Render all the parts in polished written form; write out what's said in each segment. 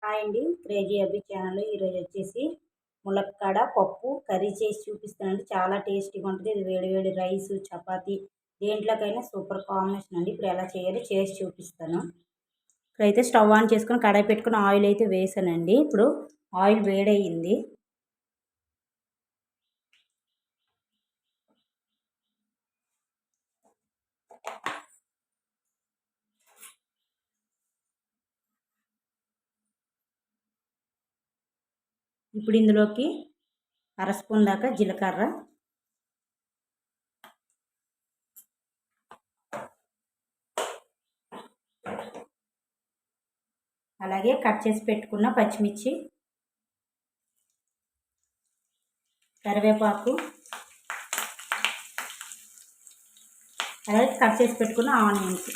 Hi అండి, crazy అబ్బి channel. ఈరోజు వచ్చేసి ములక్కాడ పప్పు కర్రీ చేసి చూపిస్తానండి. చాలా టేస్టీగా ఉంటుంది. ఇది వేడి వేడి రైస్, చపాతి దేంట్లోకైనా సూపర్ కాంబినేషన్ అండి. ఇప్పుడు ఎలా చేయాలో చేసి చూపిస్తాను. ఇప్పుడైతే స్టవ్ ఆన్ చేసుకొని కడాయి పెట్టుకుని ఆయిల్ అయితే వేసానండి. ఇప్పుడు ఆయిల్ వేడయింది. ఇప్పుడు ఇందులోకి అర స్పూన్ దాకా జీలకర్ర, అలాగే కట్ చేసి పెట్టుకున్న పచ్చిమిర్చి, కరివేపాకు, అలాగే కట్ చేసి పెట్టుకున్న ఆనియన్స్.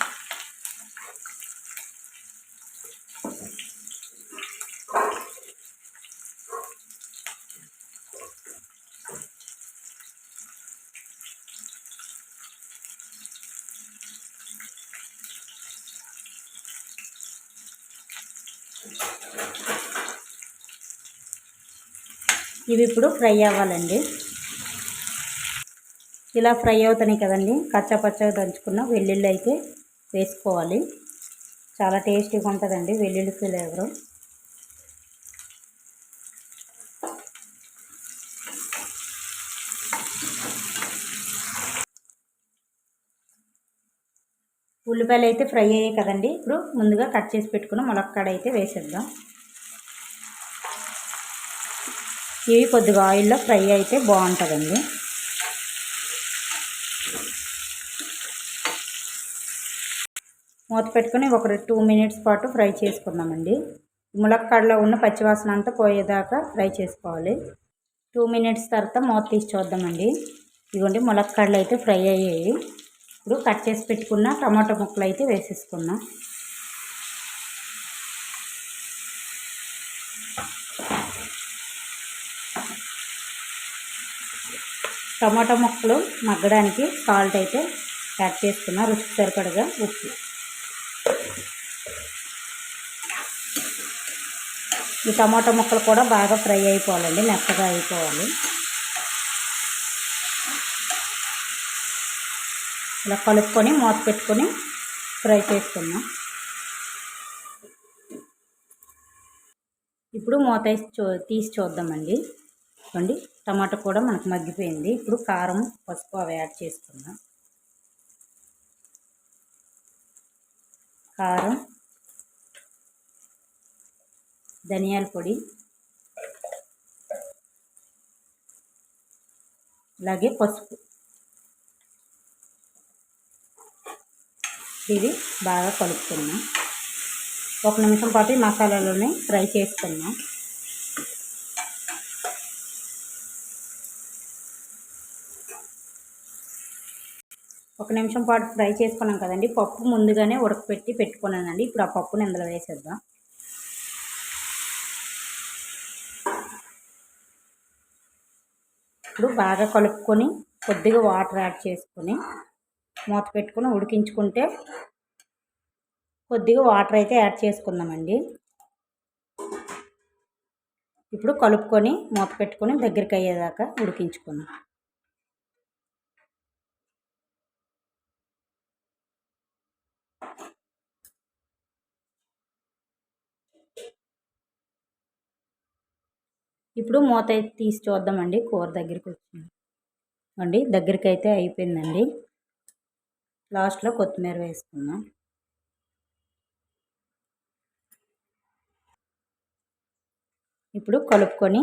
ఇవి ఇప్పుడు ఫ్రై అవ్వాలండి. ఇలా ఫ్రై అవుతున్నాయి కదండి. కచ్చాపచ్చగా దంచుకున్న వెల్లుల్లి అయితే వేసుకోవాలి. చాలా టేస్టీగా ఉంటుందండి వెల్లుల్లి ఫ్లేవరు. ఉల్లిపాయలు అయితే ఫ్రై అయ్యాయి కదండి. ఇప్పుడు ముందుగా కట్ చేసి పెట్టుకున్న ములక్కాడ అయితే వేసేద్దాం. ఇవి కొద్దిగా ఆయిల్లో ఫ్రై అయితే బాగుంటుందండి. మూత పెట్టుకుని ఒక 2 మినిట్స్ పాటు ఫ్రై చేసుకుందామండి. ములక్కాడలో ఉన్న పచ్చివాసన అంతా పోయేదాకా ఫ్రై చేసుకోవాలి. 2 మినిట్స్ తర్వాత మూత తీసి చూద్దామండి. ఇదిగోండి ములక్కాడలు అయితే ఫ్రై అయ్యాయి. ఇప్పుడు కట్ చేసి పెట్టుకున్న టమాటో ముక్కలు అయితే వేసేసుకున్నాం. టమాటో ముక్కలు మగ్గడానికి సాల్ట్ అయితే యాడ్ చేసుకున్నా, రుచికి సరిపడగా ఉప్పు. ఈ టమాటో ముక్కలు కూడా బాగా ఫ్రై అయిపోవాలండి, మెత్తగా అయిపోవాలి. ఇలా కలుపుకొని మూత పెట్టుకొని ఫ్రై చేసుకున్నాం. ఇప్పుడు మూత తీసి చూద్దామండి. చూడండి టమాటా కూడా మనకు మగ్గిపోయింది. ఇప్పుడు కారం, పసుపు అవి యాడ్ చేసుకుందాం. కారం, ధనియాల పొడి, అలాగే పసుపు. ఇది బాగా కలుపుకున్నాం. 1 నిమిషం పాటు ఈ మసాలాలోనే ఫ్రై చేసుకున్నాం. ఒక నిమిషం పాటు ఫ్రై చేసుకున్నాం కదండి. పప్పు ముందుగానే ఉడకపెట్టి పెట్టుకున్నానండి. ఇప్పుడు ఆ పప్పుని ఇందులో వేసేద్దాం. ఇప్పుడు బాగా కలుపుకొని కొద్దిగా వాటర్ యాడ్ చేసుకొని మూత పెట్టుకొని ఉడికించుకుంటే కొద్దిగా వాటర్ అయితే యాడ్ చేసుకుందామండి. ఇప్పుడు కలుపుకొని మూత పెట్టుకొని దగ్గరికి అయ్యేదాకా ఉడికించుకుందాం. ఇప్పుడు మూత అయితే తీసి చూద్దామండి. కూర దగ్గరికి వచ్చింది అండి, దగ్గరికి అయితే అయిపోయిందండి. లాస్ట్లో కొత్తిమీర వేసుకుందాం. ఇప్పుడు కలుపుకొని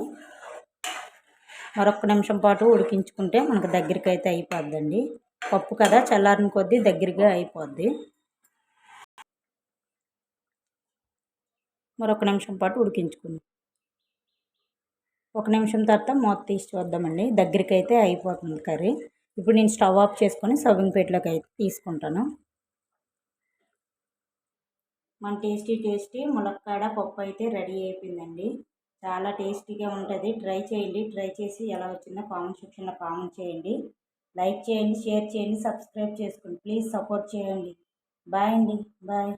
మరొక నిమిషం పాటు ఉడికించుకుంటే మనకు దగ్గరికి అయితే అయిపోద్దండి. పప్పు కదా, చల్లారిన కొద్దీ దగ్గరగా అయిపోద్ది. మరొక నిమిషం పాటు ఉడికించుకుందాం. 1 నిమిషం తర్వాత మూత తీసి చూద్దామండి. దగ్గరికి అయితే అయిపోతుంది కర్రీ. ఇప్పుడు నేను స్టవ్ ఆఫ్ చేసుకొని సర్వింగ్ ప్లేట్లోకి అయితే తీసుకుంటాను. మన టేస్టీ ములక్కాడ పప్పు అయితే రెడీ అయిపోయిందండి. చాలా టేస్టీగా ఉంటుంది. ట్రై చేయండి. ట్రై చేసి ఎలా వచ్చిందో కామెంట్ సెక్షన్లో కామెంట్ చేయండి. లైక్ చేయండి, షేర్ చేయండి, సబ్స్క్రైబ్ చేసుకోండి. ప్లీజ్ సపోర్ట్ చేయండి. బాయ్ అండి, బాయ్.